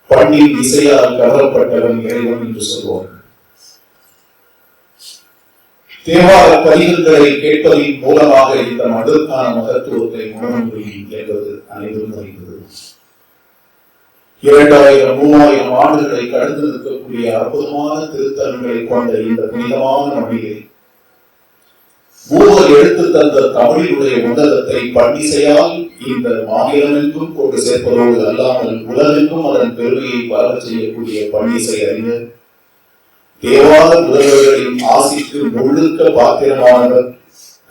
பண்ணின் இசையால் கவரப்பட்டவன் இறைவன் என்று சொல்வார். தேவார பதிகங்களை கேட்பதின் மூலமாக இந்த மதற்கான மகத்துவத்தை உணர முடியும் என்பது அனைவரும் அறிந்தது. 2000-3000 ஆண்டுகளை கடந்து நிற்கக்கூடிய அற்புதமான திருத்தலங்களை கொண்ட இந்த புனிதமான மொழியை மூவர் எடுத்து தந்த தமிழினுடைய உன்னதத்தை பன்னிசையால் இந்த மாநிலமெங்கும் கொண்டு சேர்ப்பதோடு அல்லாமல் உலகெங்கும் அதன் பெருமையை பரவ செய்யக்கூடிய பன்னிசை அறிஞர், தேவார முதல்வர்களின் ஆசிக்கு முழுக்க பாத்திரமானவர்,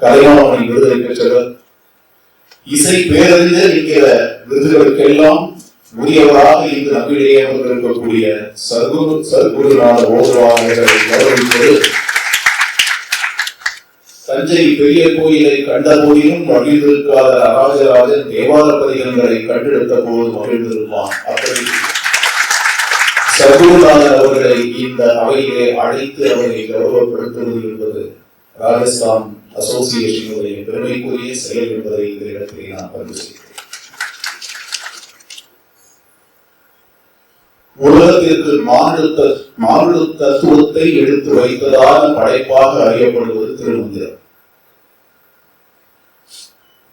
கலைமாமணி விருதை பெற்றவர், இசை பேரறிஞர் என்கிற விருதுகளுக்கெல்லாம் உரியவராக இங்கு நம்மிடையே இருக்கக்கூடிய சர்க்குருநாத ஓதுவாளர்களை கௌரவிப்பது, தஞ்சை பெரிய கோயிலை கண்ட போதிலும் மகிழ்ந்திருக்காத ராஜராஜன் தேவார பதிகங்களை கண்டெடுத்த போது மகிழ்ந்திருப்பான். அப்படி சர்க்குருநாதன் அவர்களை இந்த அவையிலே அழைத்து அவரை கௌரவப்படுத்துவது என்பது ராஜஸ்தான் அசோசியேஷனுடைய பெருமைக்குரிய செயல் என்பதை இந்த இடத்திலே நான் பதிவு செய்கிறேன். உலகத்திற்கு மானுட தத்துவத்தை எடுத்து வைத்ததான படைப்பாக அறியப்படுவது திருமந்திரம்.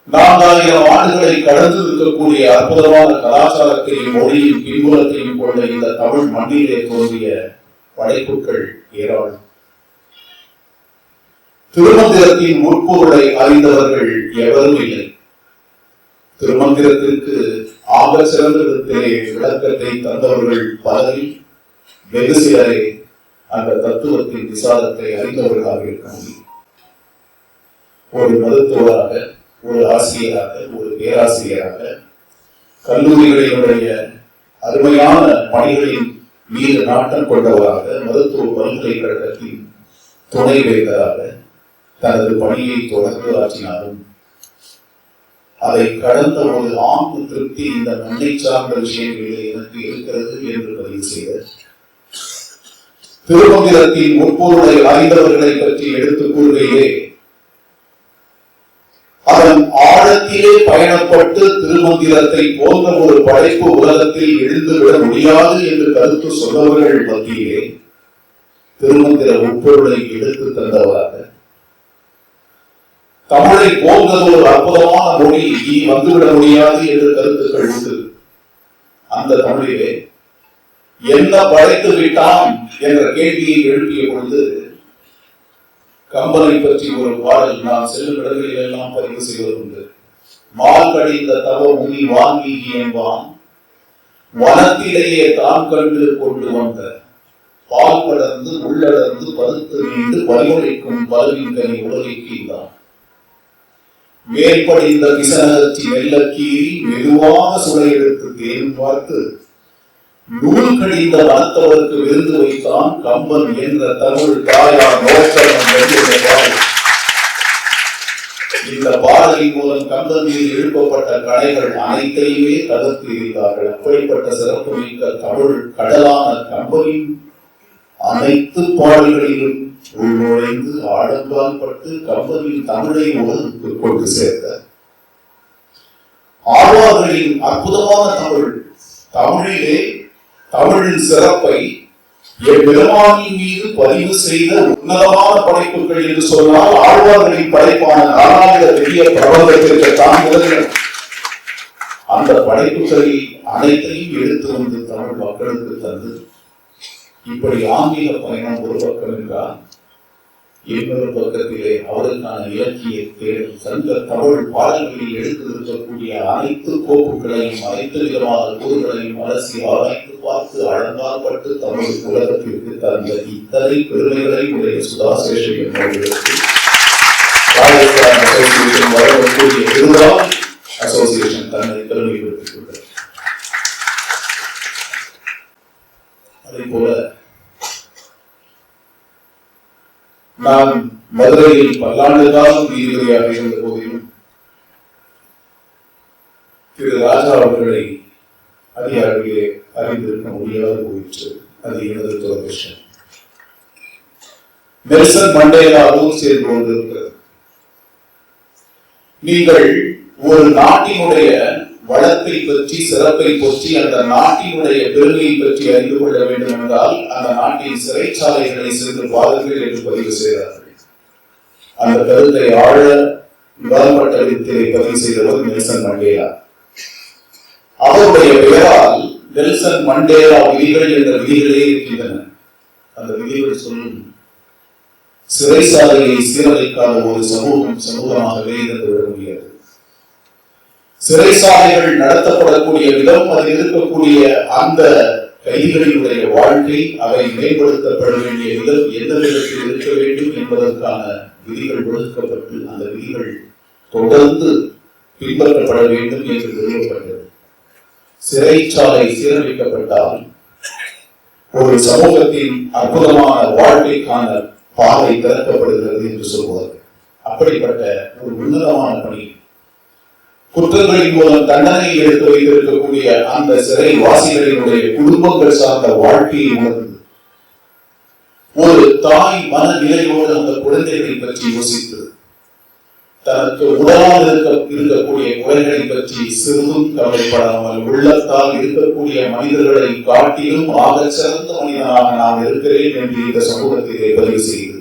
4000 ஆண்டுகளை கடந்து இருக்கக்கூடிய அற்புதமான கலாச்சாரத்தையும் மொழியும் பின்புலத்தையும் கொண்ட இந்த தமிழ் மண்ணிலே தோன்றிய படைப்புகள் ஏராளம். திருமந்திரத்தின் உட்பொருளை அறிந்தவர்கள் எவரும் இல்லை. திருமந்திரத்திற்கு ஆக சிறந்த விதத்திலே விளக்கத்தை தந்தவர்கள் பலரில் வெகு சிலரே அந்த தத்துவத்தின் விசாரத்தை அறிந்தவர்களாக இருக்க முடியும். ஒரு மருத்துவராக, ஒரு ஆசிரியராக, ஒரு பேராசிரியராக, கல்லூரிகளினுடைய அருமையான பணிகளின் மீது நாட்டம் கொண்டவராக, மருத்துவ பல்கலைக்கழகத்தின் துணை வேந்தராக தனது பணியை தொடர்ந்து ஆற்றினாலும் அதை கடந்த ஒரு ஆன்ம திருப்தி இந்த மண்ணை சார்ந்த விஷயங்களிலே எனக்கு இருக்கிறது என்று பதிவு செய்த திருமந்திரத்தின் முற்பொருளை அறிந்தவர்களை பற்றி எடுத்துக் கூறுகையிலே அதன் ஆழத்திலே பயணப்பட்டு திருமந்திரத்தை போன்ற ஒரு படைப்பு உலகத்தில் எழுந்துவிட முடியாது என்று கருத்து சொன்னவர்கள் மத்தியிலே திருமந்திர உட்பொருளை எடுத்து தந்தவராக, தமிழை போன்றது ஒரு அற்புதமான மொழி இனி வந்துவிட முடியாது என்று கருத்துக்கள் உண்டு. அந்த தமிழிலே என்ன படைத்து விட்டான் என்ற கேள்வியை எழுப்பிய பொழுது கம்பனை பற்றி ஒரு பாடல் நான் செல்லும் இடங்களில் எல்லாம் பதிவு செய்வதுண்டு. மால் கடிந்த தவ முனி வாங்கி என்பான் வனத்திலேயே தான் கண்டு கொண்டு வந்த பால் படர்ந்து உள்ளடர்ந்து பருத்து நீண்டு பரிமொழிக்கும் பருவின் கனி உலகிற்கான் மேற்படிந்த விசனகச்சி மெல்லக்கீறி மெதுவாக சுளை எடுத்து தேன் பார்த்து நூல் கடிந்த வனத்தவருக்கு விருந்து வைத்தான் கம்பன் என்ற தமிழ் தாயார் நோக்கம். இந்த பாடலின் மூலம் கம்பன் மீது எழுப்பப்பட்ட கடைகள் அனைத்தையுமே தகர்த்து எறிந்தார்கள். அப்படிப்பட்ட சிறப்பு மிக்க தமிழ் கடலான கம்பனின் அனைத்து பாடல்களிலும் உள்நுழைந்து ஆழங்கால் பட்டு கம்பனின் தமிழை உலகுக்கு கொண்டு சேர்த்த ஆழ்வார்களின் அற்புதமான தமிழ், தமிழிலே தமிழின் சிறப்பை எம்பெருமானின் மீது பதிவு செய்த உன்னதமான படைப்புகள் என்று சொன்னால் ஆழ்வார்களின் படைப்பான நாலாயிர பெரிய பிரபந்தத்திற்கு தான் முதலில் அந்த படைப்புகளை அனைத்தையும் எடுத்து வந்து தமிழ் மக்களுக்கு தந்து இப்படி ஆன்மீக பயணம் ஒரு பக்கம் என்றால் இன்னொரு பக்கத்திலே அவருக்கான இலக்கிய தேடல், சங்க தமிழ் பாடல்களில் எடுத்து இருக்கக்கூடிய அனைத்து கோப்புகளையும் அனைத்து விதமான கூறுகளையும் அலசி ஆராய்ந்து பார்த்து அழங்காற்பட்டு தமிழ் உலகத்திற்கு தந்த இத்தனை பெருமைகளை உடைய சுதாசேஷன் அவர்களுக்கு வழங்கக்கூடிய திருவாள் அசோசியேஷன் தன்னை பெருமைப்படுத்திக் கொண்டது. அதே போல நான் மதுரையில் பல்லாண்டு காலம் நீதிபதியாக இருந்த போதிலும் திரு ராஜா அவர்களை அதிகாரிகளே அறிந்திருக்க முடியாது போயிற்று. அது எனது துரதிர்ஷ்டம். நெல்சன் மண்டேலாவும் சேர்ந்து கொண்டிருக்கிறது. நீங்கள் ஒரு நாட்டினுடைய வளத்தை பற்றி, சிறப்பை பற்றி, அந்த நாட்டினுடைய பெருமையை பற்றி அறிந்து கொள்ள வேண்டும் என்றால் அந்த நாட்டின் சிறைச்சாலைகளை சென்று பாருங்கள் என்று பதிவு செய்தார்கள். அந்த கருத்தை ஆழ விவாதப்பட்ட விதத்திலே பதிவு செய்தவர் நெல்சன் மண்டேலா. அவருடைய பெயரால் நெல்சன் மண்டேலா விதிகள் என்ற விதிகளே இருக்கின்றன. அந்த விதிகள் சொல்லும் சிறைச்சாலையை சீரமைக்காத ஒரு சமூகமாகவே இருந்து விட முடியாது. சிறைச்சாலைகள் நடத்தப்படக்கூடிய விதம், அதில் இருக்கக்கூடிய அந்த கைதிகளினுடைய வாழ்க்கை, அவை மேம்படுத்தப்பட வேண்டிய விதம் எந்த விதத்தில் இருக்க வேண்டும் என்பதற்கான விதிகள் ஒதுக்கப்பட்டு அந்த விதிகள் தொடர்ந்து பின்பற்றப்பட வேண்டும் என்று நிறுவப்பட்டது. சிறைச்சாலை சீரமைக்கப்பட்டால் ஒரு சமூகத்தின் அற்புதமான வாழ்க்கைக்கான பாதை திறக்கப்படுகிறது என்று சொல்வார்கள். அப்படிப்பட்ட ஒரு உன்னதமான பணி, குற்றங்களின் மூலம் தண்டனை எடுத்து வைத்திருக்கக்கூடிய அந்த சிறை வாசிகளினுடைய குடும்பங்கள் சார்ந்த வாழ்க்கையை உணர்ந்து ஒரு தாய் மனநிலையோடு அந்த குழந்தைகளை பற்றி யோசித்து தனக்கு உடலால் இருக்கக்கூடிய குறைகளை பற்றி சிறிதும் கவலைப்படாமல் உள்ளத்தால் இருக்கக்கூடிய மனிதர்களை காட்டிலும் ஆகச் சிறந்த மனிதனாக நான் இருக்கிறேன் என்று இந்த சமூகத்திலே பதிவு செய்து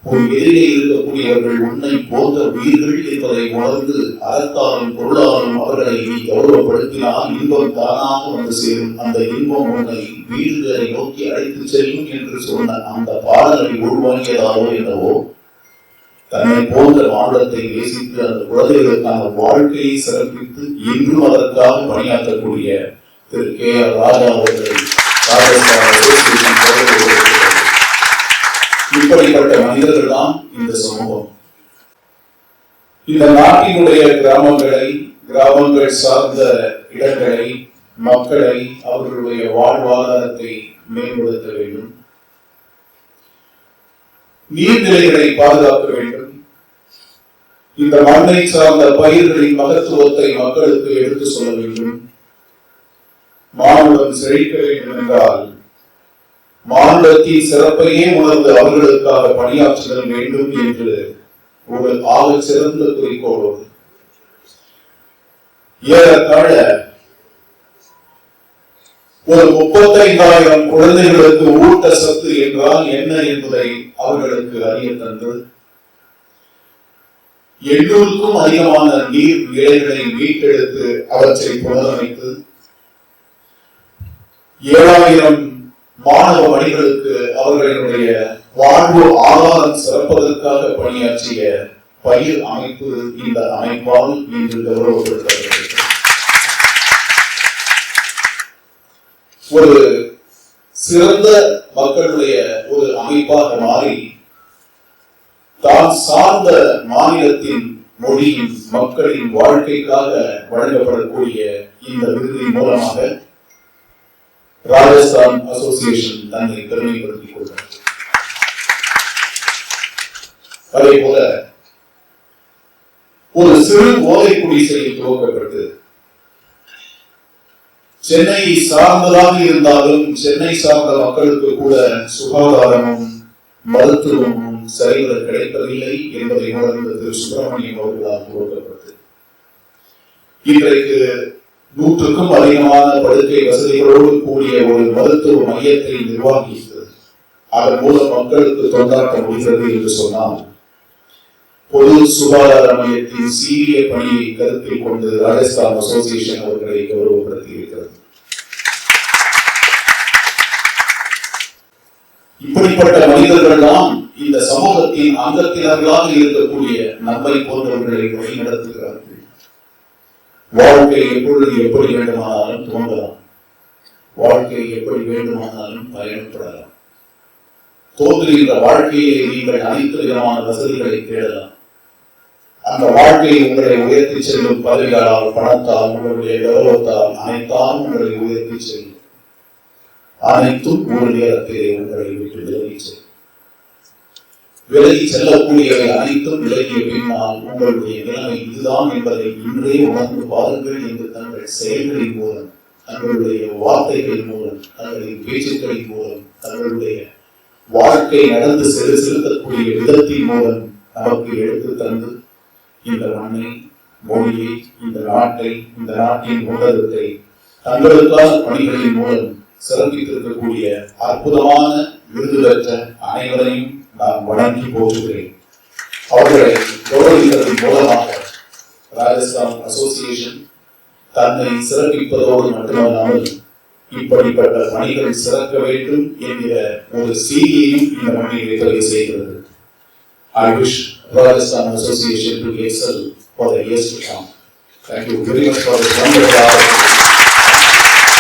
உன் எதிரே இருக்கக்கூடியவர்கள் உன்னை போன்ற உயிர்கள் என்பதை உணர்ந்து அறத்தாலும் பொருளாலும் அவர்களை நீ கௌரவப்படுத்தினால் இன்பம் தானாக வந்து சேரும். அந்த இன்பம் உன்னை வீடுகளை நோக்கி அழைத்து செல்லும் என்று சொன்ன அந்த பாடலை உள்வாங்கியதாவோ என்னவோ, தன்னை போன்ற மாநிலத்தை நேசித்து அந்த குழந்தைகளுக்கான வாழ்க்கையை சிறப்பித்து இன்றும் அதற்காக பணியாற்றக்கூடிய திரு கே ஆர் ராஜா அவர்களை இப்படிப்பட்ட மனிதர்கள் தான் இந்த சமூகம். இந்த நாட்டினுடைய கிராமங்கள் சார்ந்த இடங்களை, மக்களை, அவர்களுடைய வாழ்வாதாரத்தை மேம்படுத்த வேண்டும், நீர்நிலைகளை பாதுகாக்க வேண்டும், இந்த மண்ணை சார்ந்த பயிர்களின் மகத்துவத்தை மக்களுக்கு எடுத்து சொல்ல வேண்டும். மானுடம் செழிக்க வேண்டும் என்றால் மானுடத்தின் சிறப்பையே உணர்ந்து அவர்களுக்காக பணியாற்றுதல் வேண்டும் என்று ஒரு ஆக சிறந்த குறிக்கோளோடு ஏறத்தாழ ஒரு 35,000 குழந்தைகளுக்கு ஊட்டச்சத்து என்றால் என்ன என்பதை அவர்களுக்கு அறிய தந்து 800க்கும் அதிகமான நீர் நிலைகளை மீட்டெடுத்து அவற்றை புனரமைத்து 7,000 மாணவ மணிகளுக்கு அவர்களுடைய வாழ்வு ஆதாரம் சிறப்பதற்காக பணியாற்றிய பயிர் அமைப்பு இந்த அமைப்பால் இன்று கௌரவப்படுத்தப்படுகிறது. ஒரு சிறந்த மக்களுடைய ஒரு அமைப்பாக மாறி தான் சார்ந்த மாநிலத்தின் மொழியின் மக்களின் வாழ்க்கைக்காக வழங்கப்படக்கூடிய இந்த விருதின் மூலமாக ராஜஸ்தான் அசோசியேஷன் தன்னை பெருமைப்படுத்திக் கொள்கிறது. அதே போல ஒரு சிறு போதை குடிசையில் துவக்கப்பட்டு சென்னையை சார்ந்ததாக இருந்தாலும் சென்னை சார்ந்த மக்களுக்கு கூட சுகாதாரமும் மருத்துவமும் சரிவர கிடைப்பதில்லை என்பதை உணர்ந்த திரு சுப்பிரமணியம் அவர்களால் துவக்கப்பட்டது. இன்றைக்கு 100க்கும் அதிகமான படுக்கை வசதிகளோடு கூடிய ஒரு மருத்துவ மையத்தை நிர்வாகித்தது. அதன் மூலம் மக்களுக்கு தொண்டாற்ற முடிகிறது என்று சொன்னால் பொது சுகாதார மையத்தின் சீரிய பணியை கருத்தில் கொண்டு ராஜஸ்தான் அசோசியேஷன் அவர்களை கௌரவப்படுத்தி இருக்கிறது. இப்படிப்பட்ட மனிதர்கள் தான் இந்த சமூகத்தின் அங்கத்தினர்களாக இருக்கக்கூடிய நம்மை போன்றவர்களை வழிநடத்துகிறார்கள். வாழ்க்கை எப்பொழுது எப்படி வேண்டுமானாலும் தோன்றலாம், வாழ்க்கை எப்படி வேண்டுமானாலும் பயணப்படலாம். தோன்றுகின்ற வாழ்க்கையை நீங்கள் அனைத்து விதமான வசதிகளை தேடலாம். அந்த வாழ்க்கையை உங்களை உயர்த்தி செல்லும் பதவிகளால், பணத்தால், உங்களுடைய கௌரவத்தால் அனைத்தாலும் உங்களை உயர்த்தி செல்லும். அனைத்தும் ஒரு நேரத்திலே உங்களை விட்டு விலகி செல்லும். விலகி செல்லக்கூடியவை அனைத்தும் விலகிய பின்னால் உங்களுடைய நிலைமை இதுதான் என்பதை இன்றே உணர்ந்து பாருங்கள் என்று தங்கள் செயல்களின் மூலம், தங்களுடைய வார்த்தைகளின் மூலம், தங்களின் பேச்சுக்களின் மூலம், தங்களுடைய வாழ்க்கை நடந்து செலுத்தக்கூடிய விதத்தின் மூலம் நமக்கு எடுத்து தந்து இந்த மண்ணை, மொழியை, இந்த நாட்டை, இந்த நாட்டின் உன்னதத்தை தங்களுக்கான பணிகளின் மூலம் சிறப்பித்திருக்கக்கூடிய அற்புதமான விருது பெற்ற அனைவரையும் நான் வணங்கி போற்றுகிறேன். அவர்களை கௌரவிப்பதன் மூலமாக ராஜஸ்தான் அசோசியேஷன் தன்னை சிறப்பிப்பதோடு மட்டுமல்லாமல் இப்படிப்பட்ட பணிகள் சிறக்க வேண்டும் என்கிற ஒரு செய்தியையும் இந்த மண்ணிலே பதிவு செய்கிறது. I wish Rajasthan Association to excel for the years to come. Thank you very much for this wonderful